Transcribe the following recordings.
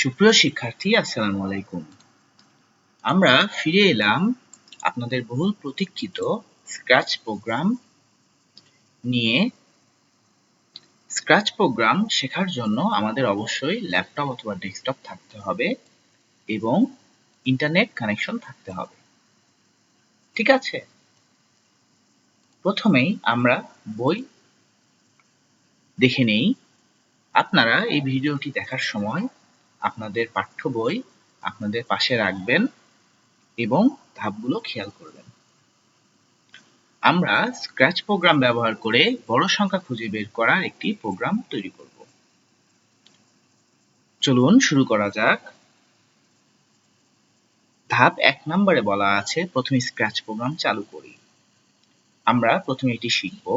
সুপ্রিয় শিক্ষার্থী, আসসালামু আলাইকুম। আমরা ফিরে এলাম আপনাদের বহুল প্রতীক্ষিত স্ক্র্যাচ প্রোগ্রাম নিয়ে। স্ক্র্যাচ প্রোগ্রাম শেখার জন্য আমাদের অবশ্যই ল্যাপটপ অথবা ডেস্কটপ থাকতে হবে এবং ইন্টারনেট কানেকশন থাকতে হবে। ঠিক আছে, প্রথমেই আমরা বই দেখে নেই। আপনারা এই ভিডিওটি দেখার সময় আপনাদের পাঠ্য বই আপনাদের পাশে রাখবেন এবং ধাপগুলো খেয়াল করবেন। আমরা স্ক্র্যাচ প্রোগ্রাম ব্যবহার করে বড় সংখ্যা খুঁজে বের করার একটি প্রোগ্রাম তৈরি করব। চলুন শুরু করা যাক। ধাপ 1 নম্বরে বলা আছে প্রথমে স্ক্র্যাচ প্রোগ্রাম চালু করি। আমরা প্রথমে এটি শিখব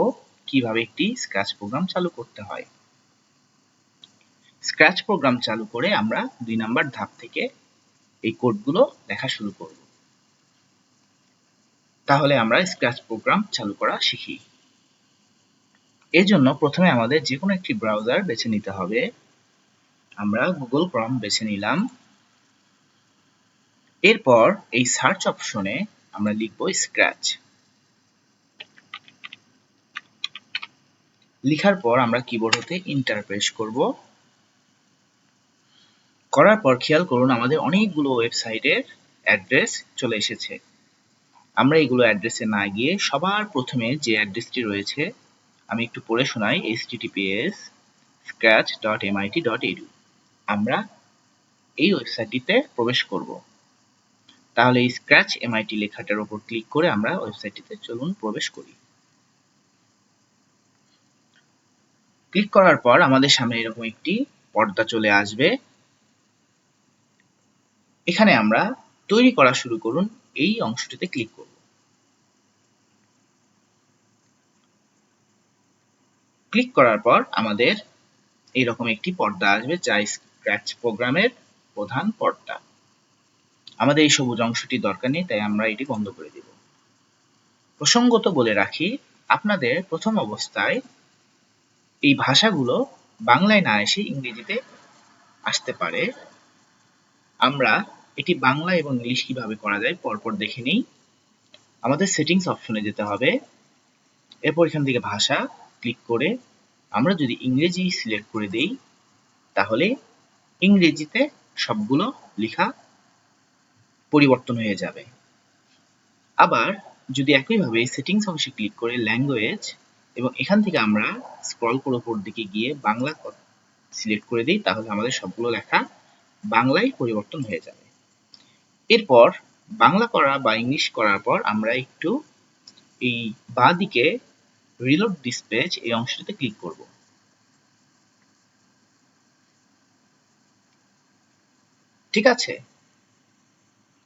কিভাবে একটি স্ক্র্যাচ প্রোগ্রাম চালু করতে হয়। স্ক্র্যাচ প্রোগ্রাম চালু করে আমরা 2 নম্বর ধাপ থেকে এই কোডগুলো লেখা শুরু করব। তাহলে আমরা স্ক্র্যাচ প্রোগ্রাম চালু করা শিখি। এর জন্য প্রথমে আমাদের যে কোনো একটি ব্রাউজার বেছে নিতে হবে। আমরা গুগল ক্রোম বেছে নিলাম। এরপর এই সার্চ অপশনে আমরা লিখব স্ক্র্যাচ। লেখার পর আমরা কিবোর্ড হতে এন্টার প্রেস করব। করার পর খেয়াল করুন আমাদের অনেকগুলো ওয়েবসাইটের অ্যাড্রেস চলে এসেছে। আমরা এগুলো অ্যাড্রেসে না গিয়ে সবার প্রথমে যে অ্যাড্রেসটি রয়েছে আমি একটু পড়ে শোনাই, https://scratch.mit.edu। আমরা এই ওয়েবসাইটটিতে প্রবেশ করব। তাহলে এই স্ক্র্যাচ এমআইটি লেখাটার উপর ক্লিক করে আমরা ওয়েবসাইটটিতে চলুন প্রবেশ করি। ক্লিক করার পর আমাদের সামনে এরকম একটি পর্দা চলে আসবে। এখানে আমরা তৈরি করা শুরু করুন এই অংশটিতে ক্লিক করব। ক্লিক করার পর আমাদের এইরকম একটি পর্দা আসবে যা স্ক্র্যাচ প্রোগ্রামের প্রধান পর্দা। আমাদের এই সবুজ অংশটি দরকার নেই, তাই আমরা এটি বন্ধ করে দেব। প্রসঙ্গত বলে রাখি, আপনাদের প্রথম অবস্থায় এই ভাষাগুলো বাংলায় না এসে ইংরেজিতে আসতে পারে। আমরা এটি বাংলা এবং ইংলিশ কিভাবে করা যায় পরপর দেখে নিই। আমাদের সেটিংস অপশনে যেতে হবে। এরপর এখান থেকে ভাষা ক্লিক করে আমরা যদি ইংরেজি সিলেক্ট করে দেই তাহলে ইংরেজিতে সবগুলো লেখা পরিবর্তন হয়ে যাবে। আবার যদি একইভাবে সেটিংস অংশে ক্লিক করে ল্যাঙ্গুয়েজ এবং এখান থেকে আমরা স্ক্রল করে উপর দিকে গিয়ে বাংলা সিলেক্ট করে দিই তাহলে আমাদের সবগুলো লেখা বাংলায় পরিবর্তন হয়ে যাবে। এরপর বাংলা করা বা ইংলিশ করার পর আমরা একটু এই বাঁ দিকে রিলোড দিস পেজ এই অংশটিতে ক্লিক করব। ঠিক আছে,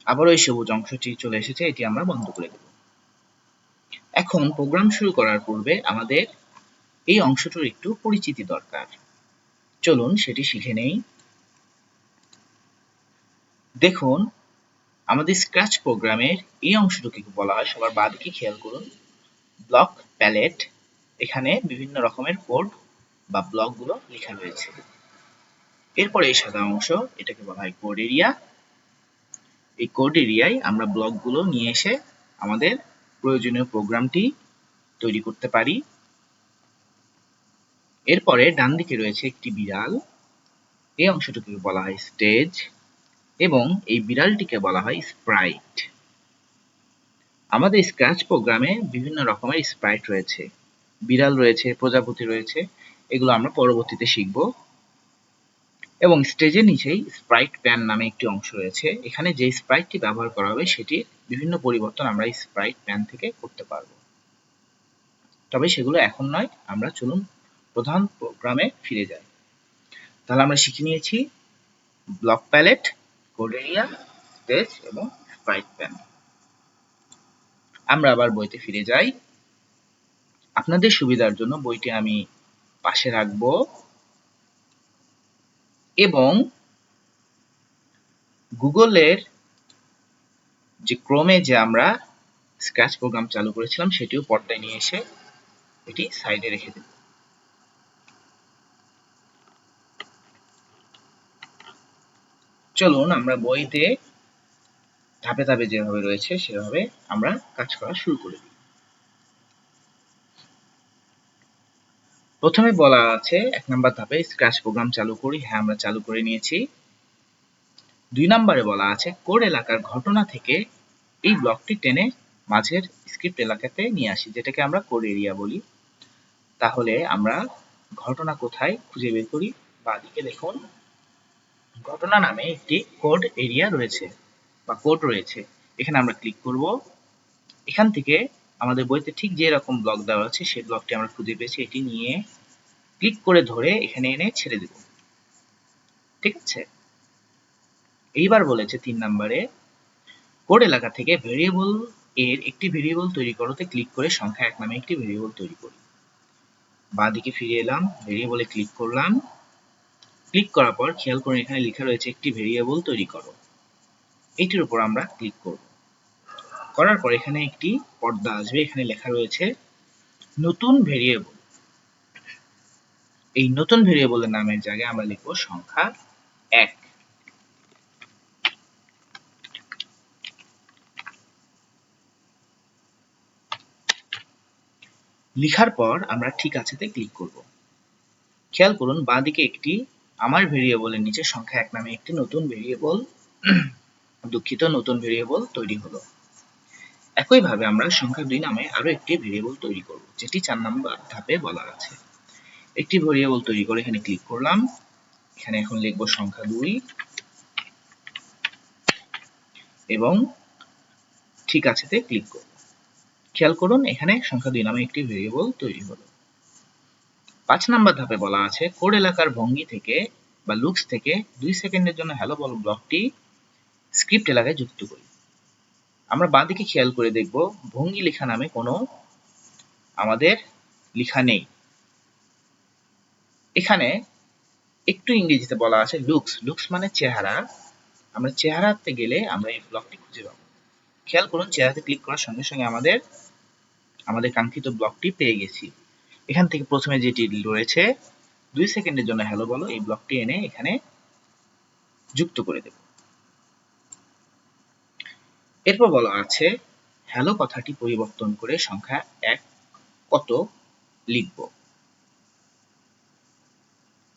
আবারও এই সবুজ অংশটি চলে এসেছে, এটি আমরা বন্ধ করে দেব। এখন প্রোগ্রাম শুরু করার পূর্বে আমাদের এই অংশটির একটু পরিচিতি দরকার। চলুন সেটি শিখে নেই। দেখুন আমাদের স্ক্র্যাচ প্রোগ্রামের এই অংশটিকে বলা হয়, সবার বাঁ দিকে খেয়াল করুন, ব্লক প্যালেট। এখানে বিভিন্ন রকমের কোড বা ব্লকগুলো লেখা রয়েছে। এরপরে এই সাদা অংশ এটাকে বলা হয় কোড এরিয়া। এই কোড এরিয়ায় আমরা ব্লকগুলো নিয়ে এসে আমাদের প্রয়োজনীয় প্রোগ্রামটি তৈরি করতে পারি। এরপরে ডান দিকে রয়েছে একটি বিড়াল, এই অংশটিকে বলা হয় স্টেজ এবং এই বিড়ালটিকে বলা হয় স্প্রাইট। আমাদের স্ক্র্যাচ প্রোগ্রামে বিভিন্ন রকমের স্প্রাইট রয়েছে, বিড়াল রয়েছে, প্রজাপতি রয়েছে, এগুলো আমরা পরবর্তীতে শিখব। এবং স্টেজের নিচেই স্প্রাইট প্যান নামে একটি অংশ রয়েছে। এখানে যে স্প্রাইটটি ব্যবহার করা হবে সেটির বিভিন্ন পরিবর্তন আমরা এই স্প্রাইট প্যান থেকে করতে পারব, তবে সেগুলো এখন নয়। আমরা চলুন প্রধান প্রোগ্রামে ফিরে যাই। তাহলে আমরা শিখে নিয়েছি block palette, code area, stage এবং স্প্রাইট প্যান। আমরা আবার বইতে ফিরে যাই। আপনাদের সুবিধার জন্য বইটি আমি পাশে রাখব এবং গুগলের যে ক্রোমে যে আমরা স্ক্র্যাচ প্রোগ্রাম চালু করেছিলাম সেটিও পর্দায় নিয়ে এসে এটি সাইডে রেখে দেব। চলুন আমরা বইতে ধাপে ধাপে যেভাবে রয়েছে সেভাবে আমরা কাজ করা শুরু করে দিই। প্রথমে বলা আছে 1 নম্বর ধাপে স্ক্র্যাচ প্রোগ্রাম চালু করি। হ্যাঁ, আমরা চালু করে নিয়েছি। 2 নম্বরে বলা আছে কোড এলাকার ঘটনা থেকে এই ব্লকটি টেনে মাঝের স্ক্রিপ্ট এলাকাতে নিয়ে আসি, যেটাকে আমরা কোড এরিয়া বলি। তাহলে আমরা ঘটনা কোথায় খুঁজে বের করি। বাঁদিকে দেখুন ঘটনা নামে একটি কোড এরিয়া রয়েছে বা কোড রয়েছে। এখানে আমরা ক্লিক করব। এখান থেকে আমাদের বইতে ঠিক যে রকম ব্লক দেওয়া আছে সেই ব্লকটি আমরা খুঁজে পেয়েছি। এটি নিয়ে ক্লিক করে ধরে এখানে এনে ছেড়ে দেব। ঠিক আছে। এইবার বলেছে 3 নম্বরে কোড এলাকা থেকে ভেরিয়েবল এর একটি ভেরিয়েবল তৈরি করতে ক্লিক করে সংখ্যা 1 নামে একটি ভেরিয়েবল তৈরি করি। বাঁদিকে ফিরে এলাম, ভেরিয়েবলে ক্লিক করলাম। ক্লিক করার পর খেয়াল করুন এখানে লেখা রয়েছে একটি ভেরিয়েবল তৈরি করো। এটির উপর আমরা ক্লিক করব। করার পর এখানে একটি পর্দা আসবে। এখানে লেখা রয়েছে নতুন ভেরিয়েবল। এই নতুন ভেরিয়েবলের নামের জায়গায় আমরা লিখব সংখ্যা 1। লিখার পর আমরা ঠিক আছেতে ক্লিক করব। খেয়াল করুন বাঁদিকে একটি আমার ভেরিয়েবলের নিচে সংখ্যা 1 নামে একটি নতুন ভেরিয়েবল নতুন ভেরিয়েবল তৈরি হলো। একইভাবে আমরা সংখ্যা 2 নামে আরো একটি ভেরিয়েবল তৈরি করব, যেটি 4 নম্বর ধাপে বলা আছে। একটি ভেরিয়েবল তৈরি করে এখানে ক্লিক করলাম। এখানে এখন লিখব সংখ্যা 2 এবং ঠিক আছেতে ক্লিক করব। খেয়াল করুন এখানে সংখ্যা 2 নামে একটি ভেরিয়েবল তৈরি হলো। 5 নম্বর ধাপে বলা আছে কোড এলাকার ভঙ্গি থেকে বা লুকস থেকে 2 সেকেন্ডের জন্য হ্যালো বল ব্লকটি স্ক্রিপ্ট এলাকায় যুক্ত করি। আমরা বাঁদিকে খেয়াল করে দেখব ভঙ্গি লেখা নামে কোনো আমাদের লেখা নেই। এখানে একটু ইংরেজিতে বলা আছে লুকস। লুকস মানে চেহারা। আমরা চেহারাতে গেলে আমরা এই ব্লকটি খুঁজে পাবো। খেয়াল করুন চেহারাতে ক্লিক করার সঙ্গে সঙ্গে আমাদের কাঙ্ক্ষিত ব্লকটি পেয়ে গেছি। এখান থেকে প্রথমে যেটি রয়েছে 2 সেকেন্ডের জন্য হ্যালো বলো, এই ব্লকটি এনে এখানে যুক্ত করে দেব। এরপর বলা আছে হ্যালো কথাটি পরিবর্তন করে সংখ্যা 1 কত লিখব।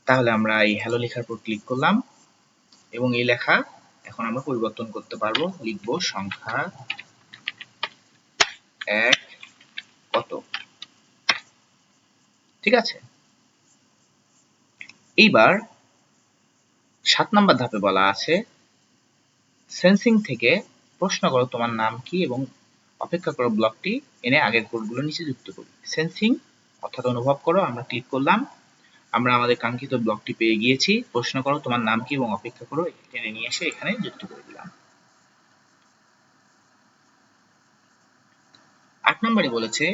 তাহলে আমরা এই হ্যালো লেখার উপর ক্লিক করলাম এবং এই লেখা এখন আমরা পরিবর্তন করতে পারবো। লিখব সংখ্যা 1 কত। ঠিক আছে। এইবার 7 নম্বর ধাপে বলা আছে সেন্সিং থেকে প্রশ্ন করো তোমার নাম কি এবং অপেক্ষা করো ব্লকটি এনে আগের কোডগুলো নিচে যুক্ত করি। সেন্সিং অর্থাৎ অনুভব করো, আমরা ক্লিক করলাম। আমরা আমাদের কাঙ্ক্ষিত ব্লকটি পেয়ে গিয়েছি। প্রশ্ন করো তোমার নাম কি এবং অপেক্ষা করো টেনে নিয়ে এসে এখানে যুক্ত করে দিলাম। 8 নম্বরে বলেছে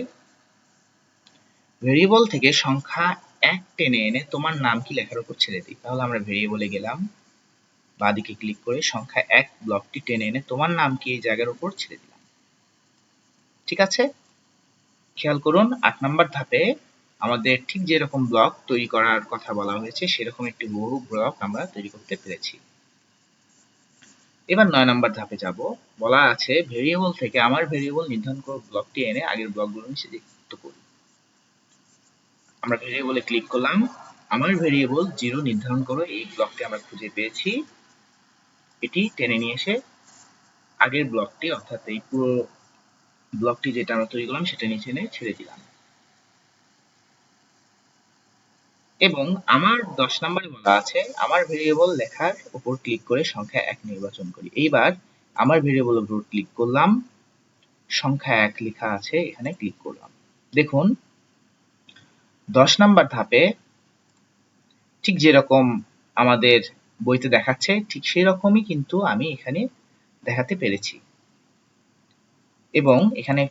ভেরিয়েবল থেকে সংখ্যা 1 টেনে এনে তোমার নাম কি লেখার উপর ছেড়ে দিই। তাহলে আমরা ভেরিয়েবলে গেলাম, বাঁদিকে ক্লিক করে সংখ্যা 1 ব্লকটি টেনে এনে তোমার নাম কি এই জায়গার উপর ছেড়ে দিলাম। ঠিক আছে। খেয়াল করুন 8 নম্বর ধাপে আমাদের ঠিক যেরকম ব্লক তৈরি করার কথা বলা হয়েছে সেরকম একটি বহু ব্লক আমরা তৈরি করতে পেরেছি। এবার 9 নম্বর ধাপে যাব। বলা আছে ভেরিয়েবল থেকে আমার ভেরিয়েবল নির্ধারণ করো ব্লকটি এনে আগের ব্লকগুলো নিচে যুক্ত করি। আমরা ভেরিয়েবলে ক্লিক করলাম। আমার ভেরিয়েবল 0 নির্ধারণ করো, এই ব্লকটি আমরা খুঁজে পেয়েছি। এটি টেনে নিয়ে এসে আগের ব্লকটি অর্থাৎ এই পুরো ব্লকটি যেটা আমরা তৈরি করলাম সেটা নিচে এনে ছেড়ে দিলাম। এবং আমার 10 নম্বরে বলা আছে আমার ভেরিয়েবল লেখার উপর ক্লিক করে সংখ্যা 1 নির্বাচন করি। এইবার আমার ভেরিয়েবলের উপর ক্লিক করলাম, সংখ্যা 1 লেখা আছে এখানে ক্লিক করলাম। দেখুন 10 নম্বর ধাপে ঠিক যেরকম আমাদের বইতে দেখাচ্ছে ঠিক সেই রকমই কিন্তু আমি এখানে দেখাতে পেরেছি এবং এখানে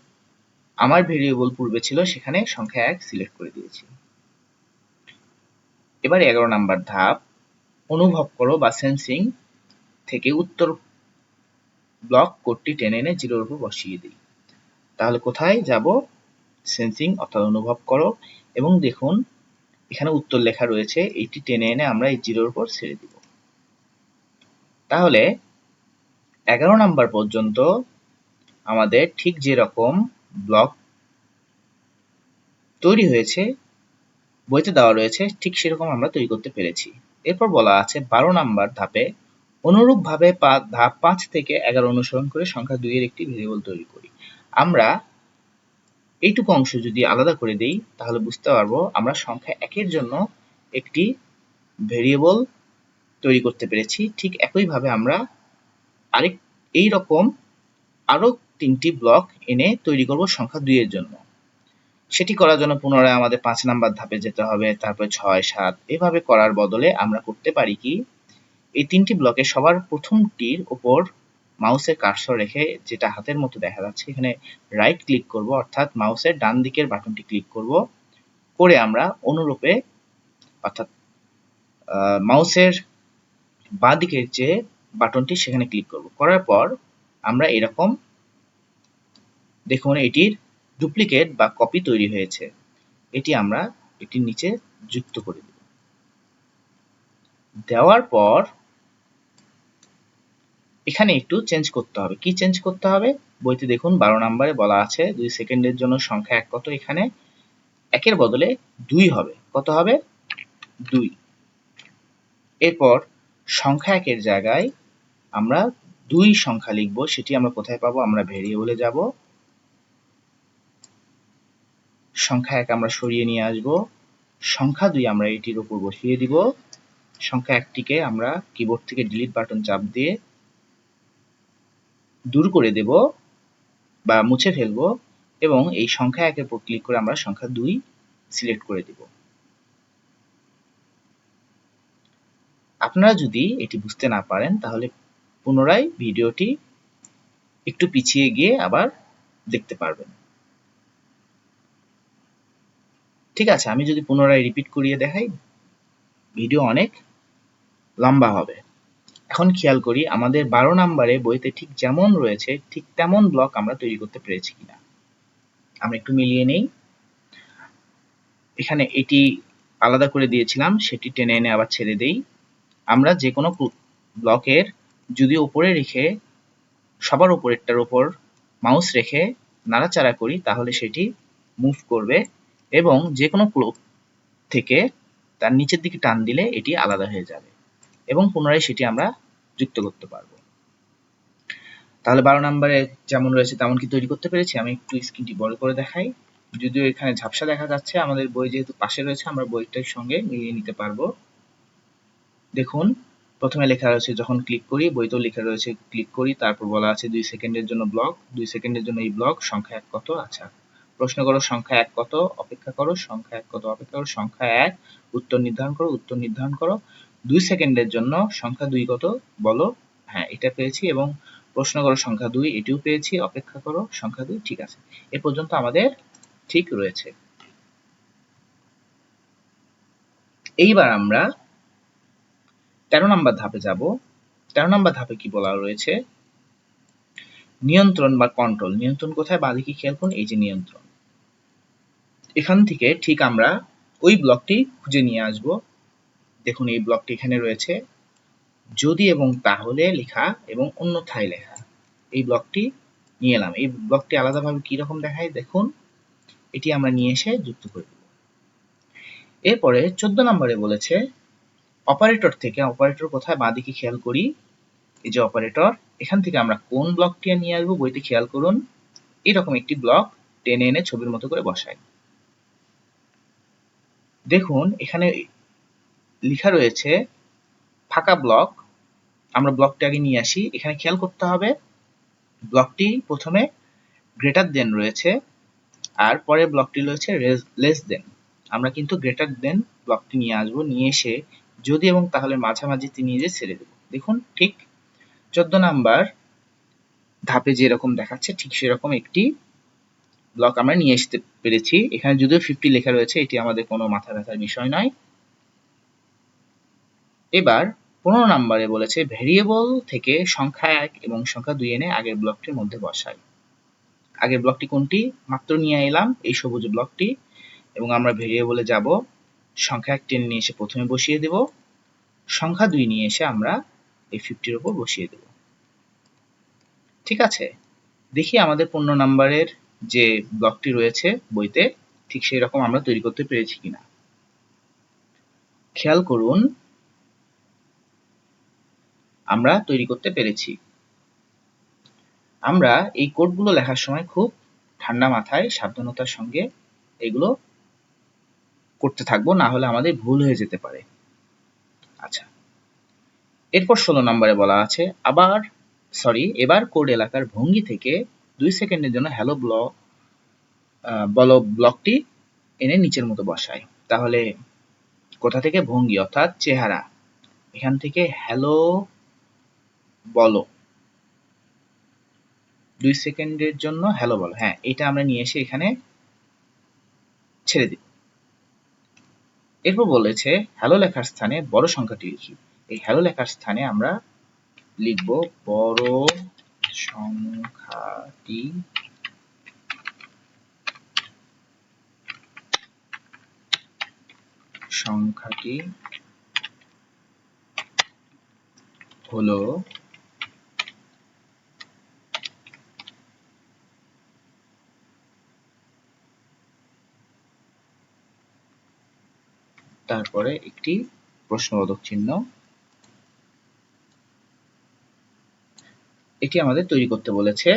আমার ভেরিয়েবল পূর্বে ছিল সেখানে সংখ্যা 1 সিলেক্ট করে দিয়েছি। এবার 11 নম্বর ধাপ অনুভব করো বা সেন্সিং থেকে উত্তর ব্লক কোডটি টেনে এনে 0 এর উপর বসিয়ে দিই। তাহলে কোথায় যাব? সেন্সিং অর্থাৎ অনুভব করো এবং দেখুন এখানে উত্তর লেখা রয়েছে, এইটি টেনে এনে আমরা এই 0 এর উপর ছেড়ে দিব। তাহলে 11 নাম্বার পর্যন্ত আমাদের ঠিক যেরকম ব্লক তৈরি হয়েছে বইতে দেওয়া রয়েছে ঠিক সেরকম আমরা তৈরি করতে পেরেছি। এরপর বলা আছে 12 নাম্বার ধাপে অনুরূপভাবে ধাপ 5 থেকে 11 অনুসরণ করে সংখ্যা 2 এর একটি ভেরিয়েবল তৈরি করি। আমরা এইটুকু অংশ যদি আলাদা করে দেই তাহলে বুঝতে পারবো আমরা সংখ্যা 1 এর জন্য একটি ভেরিয়েবল তৈরি করতে পেরেছি। ঠিক একইভাবে আমরা এইরকম আরো 3টি ব্লক এনে তৈরি করব সংখ্যা 2 এর জন্য। সেটি করার জন্য পুনরায় আমাদের 5 নাম্বার ধাপে যেতে হবে, তারপর 6, 7 এভাবে করার বদলে আমরা করতে পারি কি, এই 3টি ব্লকে সবার প্রথমটির উপর মাউসের কার্সর রেখে, যেটা হাতের মতো দেখা যাচ্ছে, এখানে রাইট ক্লিক করব, অর্থাৎ মাউসের ডান দিকের বাটনটি ক্লিক করব, করে আমরা অনুরূপে অর্থাৎ মাউসের বাঁ দিকের যে বাটনটি সেখানে ক্লিক করব। করার পর আমরা এরকম দেখুন এটির ডুপ্লিকেট বা কপি তৈরি হয়েছে। এটি আমরা এটির নিচে যুক্ত করে দেব। দেওয়ার পর এখানে একটু চেঞ্জ করতে হবে। কি চেঞ্জ করতে হবে? বইতে দেখুন 12 নম্বরে বলা আছে 2 সেকেন্ডের জন্য সংখ্যা 1 কত, এখানে 1 এর বদলে 2 হবে। কত হবে? 2। এরপর সংখ্যা 1 এর জায়গায় আমরা 2 সংখ্যা লিখব। সেটি আমরা কোথায় পাবো? আমরা ভেরিয়েবলে যাব, সংখ্যা 1 আমরা সরিয়ে নিয়ে আসব, সংখ্যা 2 আমরা এটির উপর বসিয়ে দিব, সংখ্যা 1টিকে আমরা কিবোর্ড থেকে ডিলিট বাটন চাপ দিয়ে দূর করে দেব বা মুছে ফেলব, এবং এই সংখ্যা 1 এর উপর ক্লিক করে আমরা সংখ্যা 2 সিলেক্ট করে দেব। আপনারা যদি এটি বুঝতে না পারেন তাহলে পুনরায় ভিডিওটি একটু পিছিয়ে গিয়ে আবার দেখতে পারবেন। ঠিক আছে, আমি যদি পুনরায় রিপিট করিয়ে দেখাই ভিডিও অনেক লম্বা হবে। এখন খেয়াল করি আমাদের 12 নম্বরে বইতে ঠিক যেমন রয়েছে ঠিক তেমন ব্লক আমরা তৈরি করতে পেরেছি কিনা। আমরা একটু মিলিয়ে নেই। এখানে এটি আলাদা করে দিয়েছিলাম, সেটি টেনে এনে আবার ছেড়ে দেই। আমরা যে কোনো ব্লকের যদি উপরে রেখে সবার উপরেরটার উপর মাউস রেখে নাড়াচাড়া করি তাহলে সেটি মুভ করবে, এবং যে কোনো ক্লোক থেকে তার নিচের দিকে টান দিলে এটি আলাদা হয়ে যাবে এবং পুনরায় সেটি আমরা যুক্ত করতে পারবো। তাহলে 12 নম্বরে যেমন রয়েছে তেমন কি তৈরি করতে পেরেছি? আমি একটু স্ক্রিনটি বড় করে দেখাই। যদিও এখানে ঝাপসা দেখা যাচ্ছে, আমাদের বই যেহেতু পাশে রয়েছে আমরা বইটার সঙ্গে মিলিয়ে নিতে পারবো। দেখুন প্রথমে লেখা রয়েছে যখন ক্লিক করি, বইতেও লেখা রয়েছে ক্লিক করি, তারপর বলা আছে 2 সেকেন্ডের জন্য ব্লক, 2 সেকেন্ডের জন্য এই ব্লক, সংখ্যা 1 কত? আচ্ছা, প্রশ্ন করো সংখ্যা 1 কত? অপেক্ষা করো, সংখ্যা 1 কত? অপেক্ষা করো, সংখ্যা 1 উত্তর নির্ধারণ করো, উত্তর নির্ধারণ করো, 2 সেকেন্ডের জন্য সংখ্যা 2 কত বলো, হ্যাঁ এটা পেয়েছি, এবং প্রশ্ন করো সংখ্যা 2, এটিও পেয়েছি, অপেক্ষা করো সংখ্যা 2, ঠিক আছে, এ পর্যন্ত আমাদের ঠিক রয়েছে। এইবার আমরা 13 নম্বর ধাপে যাব। 13 নম্বর ধাপে কি বলা রয়েছে? নিয়ন্ত্রণ বা কন্ট্রোল। নিয়ন্ত্রণ কোথায়? বাঁদিকে খেয়াল করুন, এই যে নিয়ন্ত্রণ। এখান থেকে ঠিক আমরা ওই ব্লকটি খুঁজে নিয়ে আসব। দেখুন এই ব্লকটি এখানে রয়েছে, যদি এবং তাহলে লেখা এবং অন্যথায় লেখা। এই ব্লকটি নিয়ে এলাম। এই ব্লকটি আলাদাভাবে কি রকম দেখায় দেখুন, এটি আমরা নিয়ে এসে যুক্ত করে দেব। এরপরে 14 নম্বরে বলেছে অপারেটর থেকে, অপারেটর কোথায়? বাঁদিকে খেয়াল করি, এই যে অপারেটর, এখান থেকে আমরা কোন ব্লকটি নিয়ে আসবো? বইতে খেয়াল করুন এরকম একটি ব্লক টেনে এনে ছবির মতো করে বসাই। দেখুন এখানে লেখা রয়েছে ফাঁকা ব্লক। আমরা ব্লকটি আগে নিয়ে আসি। এখানে খেয়াল করতে হবে ব্লকটি প্রথমে গ্রেটার দেন রয়েছে আর পরের ব্লকটি রয়েছে লেস দেন। আমরা কিন্তু গ্রেটার দেন ব্লকটি নিয়ে আসবো, নিয়ে এসে যদি এবং তাহলে মাঝামাঝিতে নিয়ে যেয়ে ছেড়ে দেবো। দেখুন ঠিক 14 নাম্বার ধাপে যেরকম দেখাচ্ছে ঠিক সেরকম একটি ব্লক আমরা নিয়ে আসতে পেরেছি। এখানে যদিও 50 লেখা রয়েছে, এটি আমাদের কোনো মাথা ব্যথার বিষয় নয়। এবার 15 নম্বরে বলেছে ভেরিয়েবল থেকে সংখ্যা 1 এবং সংখ্যা 2 এনে আগের ব্লকটির মধ্যে বসাই। আগের ব্লকটি কোনটি? মাত্র নিয়ে এলাম এই সবুজ ব্লকটি, এবং আমরা ভেরিয়েবলে যাব, সংখ্যা 1 টেনে নিয়ে এসে প্রথমে বসিয়ে দেব, সংখ্যা 2 নিয়ে এসে আমরা এই 50-র উপর বসিয়ে দেব। ঠিক আছে, দেখি আমাদের 15 নম্বরের যে ব্লকটি রয়েছে বইতে ঠিক সেই রকম আমরা তৈরি করতে পেরেছি কিনা। খেয়াল করুন, আমরা তৈরি করতে পেরেছি। আমরা এই কোডগুলো লেখার সময় খুব ঠান্ডা মাথায় সাবধানতার সঙ্গে এগুলো করতে থাকবো, না হলে আমাদের ভুল হয়ে যেতে পারে। আচ্ছা, এরপর 16 নম্বরে বলা আছে এবার কোড এলাকার ভঙ্গি থেকে 2 সেকেন্ডের জন্য হ্যালো ব্লকটি এনে নিচের মতো বসায়। তাহলে কোথা থেকে? ভঙ্গি অর্থাৎ চেহারা, এখান থেকে হ্যালো বলো, 2 সেকেন্ডের জন্য হ্যালো বলো, হ্যাঁ এটা আমরা নিয়ে এসে এখানে ছেড়ে দিব। এরপর বলেছে হ্যালো লেখার স্থানে বড় সংখ্যাটি লিখি। এই হ্যালো লেখার স্থানে আমরা লিখব বড় সংখ্যাটি হলো তারপরে একটি প্রশ্নবোধক চিহ্ন। এটি আমাদের তৈরি করতে বলেছে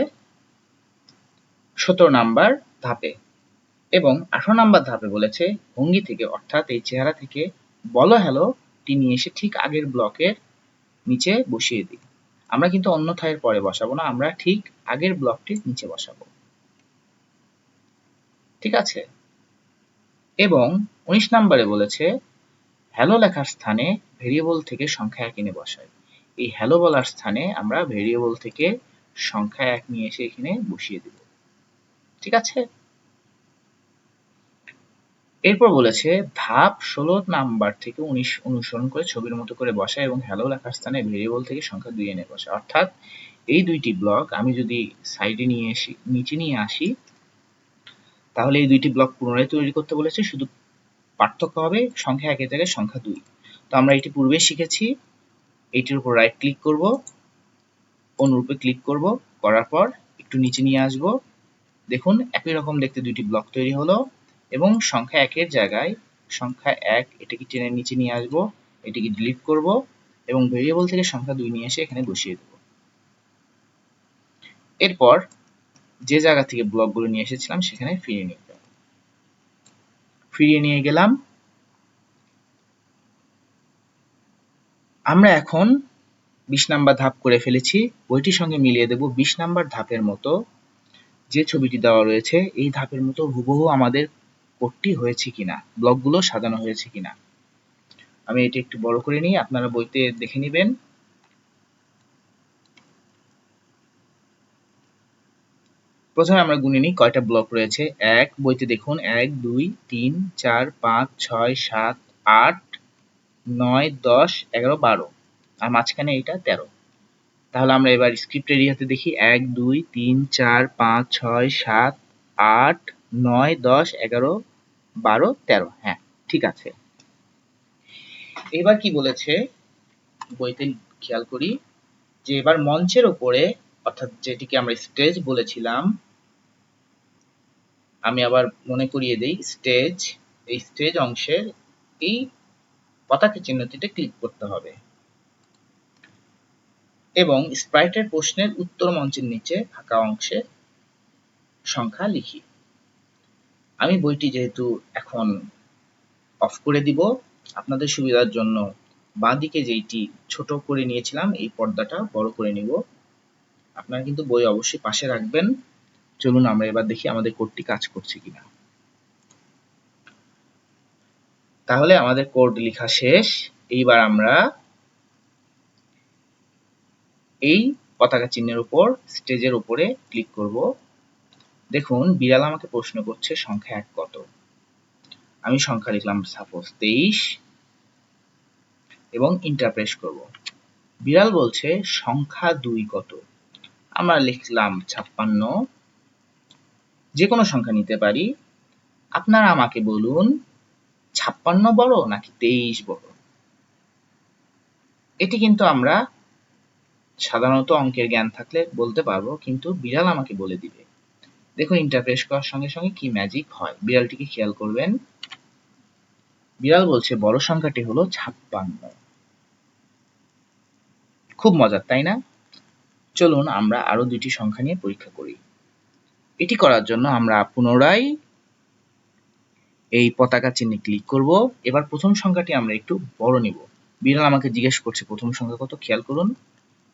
17 নাম্বার ধাপে, এবং 18 নাম্বার ধাপে বলেছে ভঙ্গি থেকে অর্থাৎ এই চেহারা থেকে বলো হ্যালো টি নিয়ে এসে ঠিক আগের ব্লকের নিচে বসিয়ে দিই। আমরা কিন্তু অন্যথায়ের পরে বসাবো না, আমরা ঠিক আগের ব্লকটির নিচে বসাবো। ঠিক আছে, এবং 19 নম্বরে বলেছে হ্যালো লেখার স্থানে ভেরিয়েবল থেকে সংখ্যা 1 এনে বসাই। এই হ্যালো বলার স্থানে আমরা ভেরিয়েবল থেকে সংখ্যা 1 নিয়ে এসে এখানে বসিয়ে দেব। ঠিক আছে, এরপর বলেছে ধাপ 16 নাম্বার থেকে 19 অনুসরণ করে ছবির মতো করে বসা এবং হ্যালো লেখার স্থানে ভেরিয়েবল থেকে সংখ্যা 2 এনে বসা। অর্থাৎ এই দুইটি ব্লক আমি যদি সাইডে নিচে নিয়ে আসি, তাহলে এই দুইটি ব্লক পুনরায় তৈরি করতে বলেছে, শুধু পার্থক্য হবে সংখ্যা 1 এর জায়গায় সংখ্যা 2। তো আমরা এটি পূর্বে শিখেছি। এটির উপর রাইট ক্লিক করব, অনুরূপে ক্লিক করব, করার পর একটু নিচে নিয়ে আসব। দেখুন একই রকম দেখতে দুইটি ব্লক তৈরি হলো, এবং সংখ্যা 1 এর জায়গায় সংখ্যা 1 এটাকে টেনে নিচে নিয়ে আসব, এটিকে ডিলিট করব এবং ভেরিয়েবল থেকে সংখ্যা 2 নিয়ে এসে এখানে বসিয়ে দেব। এরপর যে জায়গা থেকে ব্লকগুলো নিয়ে এসেছিলাম সেখানে ফিরিয়ে নিয়ে গেলাম। আমরা এখন 20 নাম্বার ধাপ করে ফেলেছি। বইটির সঙ্গে মিলিয়ে দেব 20 নাম্বার ধাপের মতো যে ছবিটি দেওয়া রয়েছে এই ধাপের মতো হুবহু আমাদের কোডটি হয়েছে কিনা, ব্লকগুলো সাজানো হয়েছে কিনা। আমি এটি একটু বড় করে নিই, আপনারা বইতে দেখে নেবেন। প্রথমে আমরা গুনে নিই কয়টা ব্লক রয়েছে। 1 বইতে দেখুন 1 2 3 4 5 6 7 8 9 10 11 12 আর মাঝখানে এটা 13। তাহলে আমরা এবার স্ক্রিপ্ট এরিয়াতে দেখি 1 2 3 4 5 6 7 8 9 10 11 12 13। হ্যাঁ ঠিক আছে। এবার কি বলেছে বইতে খেয়াল করি যে এবার মঞ্চের উপরে অর্থাৎ যেটিকে আমরা স্টেজ বলেছিলাম, আমি আবার মনে করিয়ে দেই স্টেজ, এই স্টেজ অংশের এই পতাকা চিহ্নটিতে ক্লিক করতে হবে এবং স্প্রাইটের প্রশ্নের উত্তর মঞ্চের নিচে ফাঁকা অংশে সংখ্যা লিখি। আমি বইটি যেহেতু এখন অফ করে দিব, আপনাদের সুবিধার জন্য বাঁদিকে যেইটি ছোট করে নিয়েছিলাম এই পর্দাটা বড় করে নিব। আপনারা কিন্তু বই অবশ্যই পাশে রাখবেন। চলুন আমরা এবার দেখি আমাদের কোডটি কাজ করছে কিনা। তাহলে আমাদের কোড লেখা শেষ। এইবার আমরা এই পতাকা চিহ্নের উপর স্টেজের উপরে ক্লিক করব। দেখুন বিড়াল আমাকে প্রশ্ন করছে সংখ্যা 1 কত। আমি সংখ্যা লিখলাম সাপোজ 23 এবং এন্টার প্রেস করব। বিড়াল বলছে সংখ্যা 2 কত। আমরা লিখলাম 56। যে কোনো সংখ্যা নিতে পারি। আপনারা আমাকে বলুন 56 বড় নাকি 23 বড়। এটি কিন্তু আমরা সাধারণত অঙ্কের জ্ঞান থাকলে বলতে পারবো, কিন্তু বিড়াল আমাকে বলে দিবে। দেখুন ইন্টার প্রেস করার সঙ্গে সঙ্গে কি ম্যাজিক হয়, বিড়ালটিকে খেয়াল করবেন। বিড়াল বলছে বড় সংখ্যাটি হলো 56। খুব মজার, তাই না? চলুন আমরা আরো দুটি সংখ্যা নিয়ে পরীক্ষা করি। এটি করার জন্য আমরা পুনরায় এই পতাকা চিহ্নে ক্লিক করব। এবার প্রথম সংখ্যাটি আমরা একটু বড় নিব। বিড়াল আমাকে জিজ্ঞেস করছে প্রথম সংখ্যা কত, খেয়াল করুন।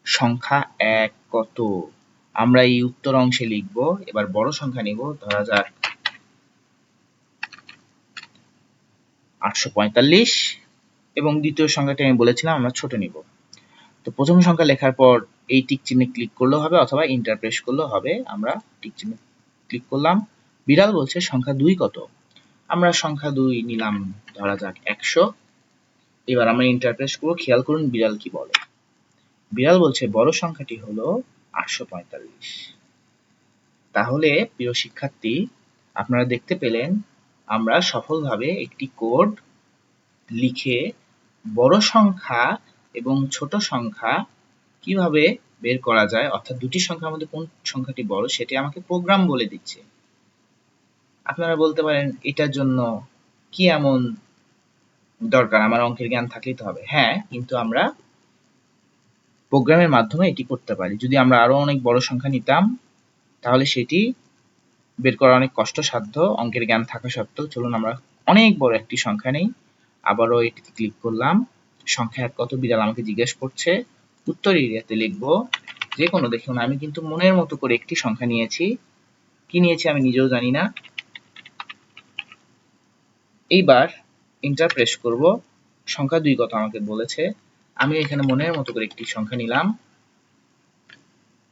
সংখ্যা 1 কত? আমরা এই উত্তর অংশে লিখব। এবার বড় সংখ্যা নিব, ধরা যাক 845, এবং দ্বিতীয় সংখ্যাটি আমি বলেছিলাম আমরা ছোট নিব। তো প্রথম সংখ্যা লেখার পর এই টিক চিহ্নে ক্লিক করলেও হবে অথবা ইন্টার প্রেস করলেও হবে। আমরা টিক চিহ্নে ক্লিক করলাম। বিড়াল বলছে সংখ্যা 2 কত? আমরা সংখ্যা 2 নিলাম, ধরা যাক 100। এবার আমরা ইন্টার প্রেস করব, খেয়াল করুন বিড়াল কি বলে। বিড়াল বলছে বড় সংখ্যাটি হলো 845। তাহলে প্রিয় শিক্ষার্থী, আপনারা দেখতে পেলেন আমরা সফলভাবে একটি কোড লিখে বড় সংখ্যা এবং ছোট সংখ্যা কিভাবে বের করা যায়, অর্থাৎ দুটি সংখ্যার মধ্যে কোন সংখ্যাটি বড় সেটি আমাকে প্রোগ্রাম বলে দিচ্ছে। আপনারা বলতে পারেন এটার জন্য কি এমন দরকার, আমার অঙ্কের জ্ঞান থাকলেই তো হবে। হ্যাঁ, কিন্তু আমরা প্রোগ্রামের মাধ্যমে এটি করতে পারি। যদি আমরা আরো অনেক বড় সংখ্যা নিতাম তাহলে সেটি বের করা অনেক কষ্টসাধ্য অঙ্কের জ্ঞান থাকা সত্ত্বেও। চলুন আমরা অনেক বড় একটি সংখ্যা নেই। আবারও এটিতে ক্লিক করলাম। সংখ্যা কত বিড়াল আমাকে জিজ্ঞেস করছে। উত্তর এরিয়াতে লিখব যে কোনো, দেখুন আমি কিন্তু মনের মতো করে একটি সংখ্যা নিয়েছি। কি নিয়েছি আমি নিজেও জানি না। এইবার এন্টার প্রেস করব। সংখ্যা 2 কত আমাকে বলেছে, আমি এখানে মনের মতো করে একটি সংখ্যা নিলাম।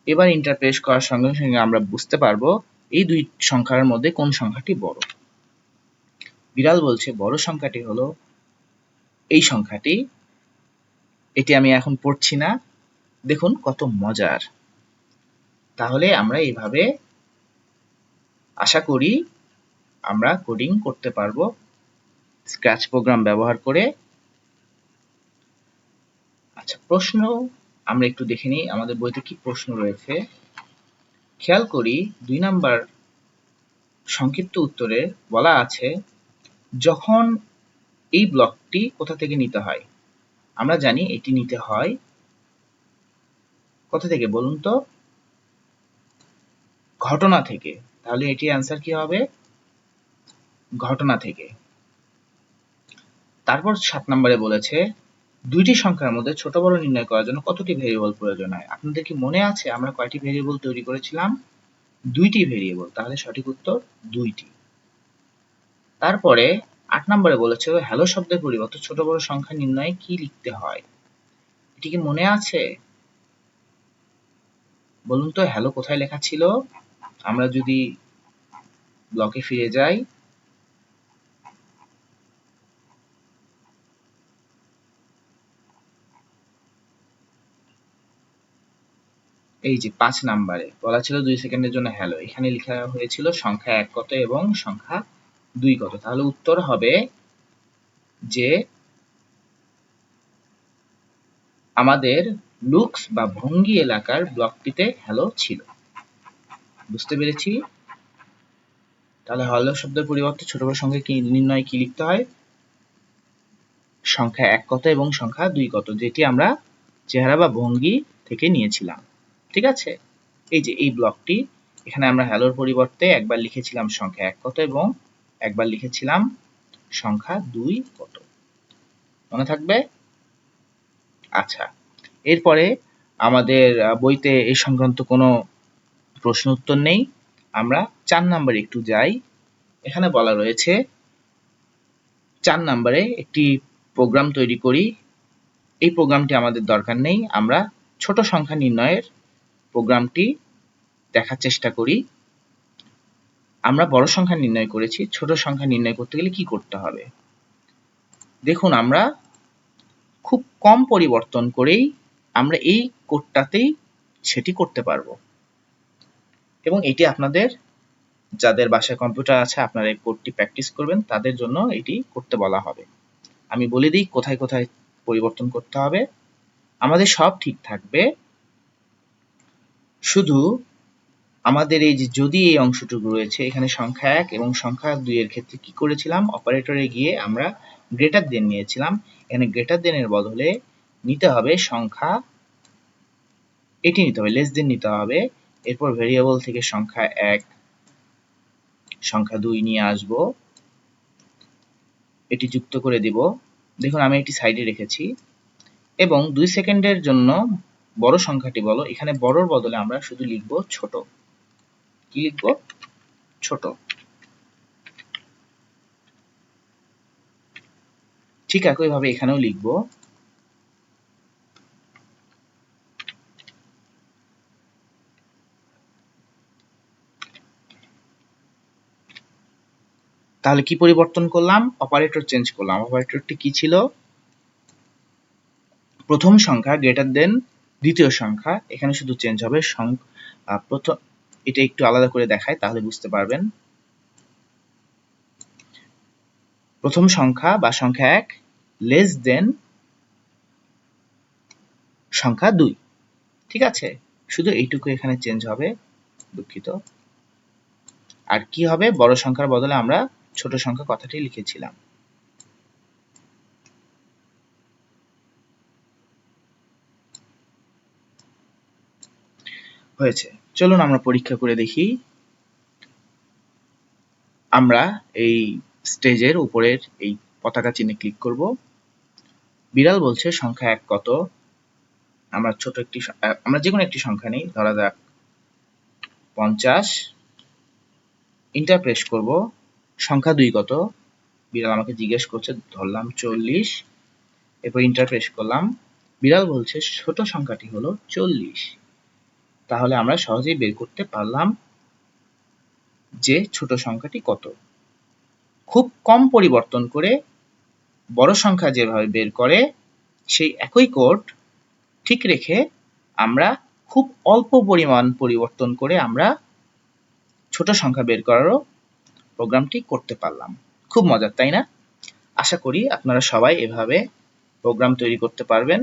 এবার এন্টার প্রেস করার সঙ্গে সঙ্গে আমরা বুঝতে পারবো এই দুই সংখ্যার মধ্যে কোন সংখ্যাটি বড়। বিড়াল বলছে বড় সংখ্যাটি হলো এই সংখ্যাটি। এটি আমি এখন পড়ছি না, দেখুন কত মজার। তাহলে আমরা এইভাবে আশা করি আমরা কোডিং করতে পারবো স্ক্র্যাচ প্রোগ্রাম ব্যবহার করে। আচ্ছা, প্রশ্ন আমরা একটু দেখে নিই আমাদের বইতে কি প্রশ্ন রয়েছে। খেয়াল করি 2 নাম্বার সংক্ষিপ্ত উত্তরে বলা আছে যখন এই ব্লকটি কোথা থেকে নিতে হয়। আমরা জানি এটি নিতে হয় কোথা থেকে বলুন তো, ঘটনা থেকে। তাহলে এটি অ্যান্সার কি হবে, ঘটনা থেকে। তারপর 7 নম্বরে বলেছে দুইটি সংখ্যার মধ্যে ছোট বড় নির্ণয় করার জন্য কতটি ভেরিয়েবল প্রয়োজন হয়। আপনাদের কি মনে আছে আমরা কয়টি ভেরিয়েবল তৈরি করেছিলাম? 2টি ভেরিয়েবল। তাহলে সঠিক উত্তর 2টি। তারপরে 8 নম্বরে বলেছে হ্যালো শব্দের পরিবর্তে ছোট বড় সংখ্যা নির্ণয়ে কি লিখতে হয়। এটি কি মনে আছে? বলুন তো হ্যালো কোথায় লেখা ছিল। আমরা যদি ব্লকে ফিরে যাই, এই যে 5 নম্বরে বলা ছিল 2 সেকেন্ডের জন্য হ্যালো, এখানে লেখা হয়েছিল সংখ্যা 1 কত এবং সংখ্যা 2 কত। তাহলে উত্তর হবে যে আমাদের লুকস বা ভঙ্গি এলাকার ব্লকটিতে হ্যালো ছিল। বুঝতে পেরেছি। তাহলে হ্যালো শব্দের পরিবর্তে ছোট বড় সংখ্যা কি নির্ণয় কি লিখতে হয়, সংখ্যা 1 কত এবং সংখ্যা 2 কত, যেটি আমরা চেহারা বা ভঙ্গি থেকে নিয়েছিলাম। ঠিক আছে, এই যে এই ব্লকটি, এখানে আমরা হ্যালোর পরিবর্তে একবার লিখেছিলাম সংখ্যা 1 কত এবং একবার লিখেছিলাম সংখ্যা 2 কত। মনে থাকবে? আচ্ছা, এরপরে আমাদের বইতে এই সংক্রান্ত কোনো প্রশ্ন উত্তর নেই। আমরা 4 নম্বরে একটু যাই। এখানে বলা রয়েছে 4 নম্বরে একটি প্রোগ্রাম তৈরি করি। এই প্রোগ্রামটি আমাদের দরকার নেই, আমরা ছোট সংখ্যা নির্ণয়ের প্রোগ্রামটি দেখার চেষ্টা করি। আমরা বড় সংখ্যা নির্ণয় করেছি, ছোট সংখ্যা নির্ণয় করতে গেলে কি করতে হবে। দেখুন আমরা খুব কম পরিবর্তন করেই আমরা এই কোডটাতেই সেটি করতে পারবো, এবং এটি আপনাদের যাদের বাসায় কম্পিউটার আছে আপনারা এই কোডটি প্র্যাকটিস করবেন, তাদের জন্য এটি করতে বলা হবে। আমি বলে দিই কোথায় কোথায় পরিবর্তন করতে হবে। আমাদের সব ঠিক থাকবে, শুধু আমাদের এই যে যদি এই অংশটুকু রয়েছে এখানে সংখ্যা 1 এবং সংখ্যা 2 এর ক্ষেত্রে কি করেছিলাম, অপারেটরে গিয়ে আমরা গ্রেটার দেন নিয়েছিলাম। এখানে গ্রেটার দেনের বদলে নিতে হবে সংখ্যা, এটি নিতে হবে, লেস দেন নিতে হবে। এরপর ভেরিয়েবল থেকে সংখ্যা 1 সংখ্যা 2 নিয়ে আসব, এটি যুক্ত করে দিব। দেখুন আমি এটি সাইডে রেখেছি এবং 2 সেকেন্ডের জন্য বড় সংখ্যাটি বলো, এখানে বড়র বদলে আমরা শুধু লিখব ছোট। কি লিখব? ছোট। ঠিক একইভাবে এখানেও লিখব। তাহলে কি পরিবর্তন করলাম? অপারেটর চেঞ্জ করলাম। অপারেটরটি কি ছিল? প্রথম সংখ্যা গ্রেটার দেন দ্বিতীয় সংখ্যা, এখানে শুধু চেঞ্জ হবে প্রথম, এটা একটু আলাদা করে দেখায় তাহলে বুঝতে পারবেন। প্রথম সংখ্যা বা সংখ্যা 1 লেস দেন সংখ্যা 2, ঠিক আছে? শুধু এইটুকু এখানে চেঞ্জ হবে, দুঃখিত। আর কি হবে? বড় সংখ্যার বদলে আমরা ছোট সংখ্যা কথাটি লিখেছিলাম। হয়েছে। চলুন আমরা পরীক্ষা করে দেখি। আমরা এই স্টেজের উপরের এই পতাকা চিহ্নে ক্লিক করব। বিড়াল বলছে সংখ্যা 1 কত? আমরা আমরা যে কোনো একটি সংখ্যা নেই, ধরা যাক 50। ইন্টার প্রেস করব। সংখ্যা 2 কত? বিড়াল আমাকে জিজ্ঞেস করছে, ধরলাম 40। এরপর ইন্টার প্রেস করলাম। বিড়াল বলছে ছোট সংখ্যাটি হলো 40। তাহলে আমরা সহজেই বের করতে পারলাম যে ছোট সংখ্যাটি কত। খুব কম পরিবর্তন করে বড় সংখ্যা যেভাবে বের করে সেই একই কোড ঠিক রেখে আমরা খুব অল্প পরিমাণ পরিবর্তন করে আমরা ছোট সংখ্যা বের করারও প্রোগ্রামটি করতে পারলাম। খুব মজার, তাই না? আশা করি আপনারা সবাই এভাবে প্রোগ্রাম তৈরি করতে পারবেন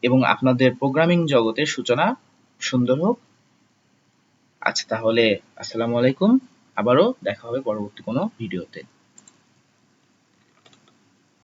এবং আপনাদের প্রোগ্রামিং জগতের সূচনা সুন্দর হোক। আচ্ছা, তাহলে আসসালামু আলাইকুম। আবারও দেখা হবে পরবর্তী কোনো ভিডিওতে।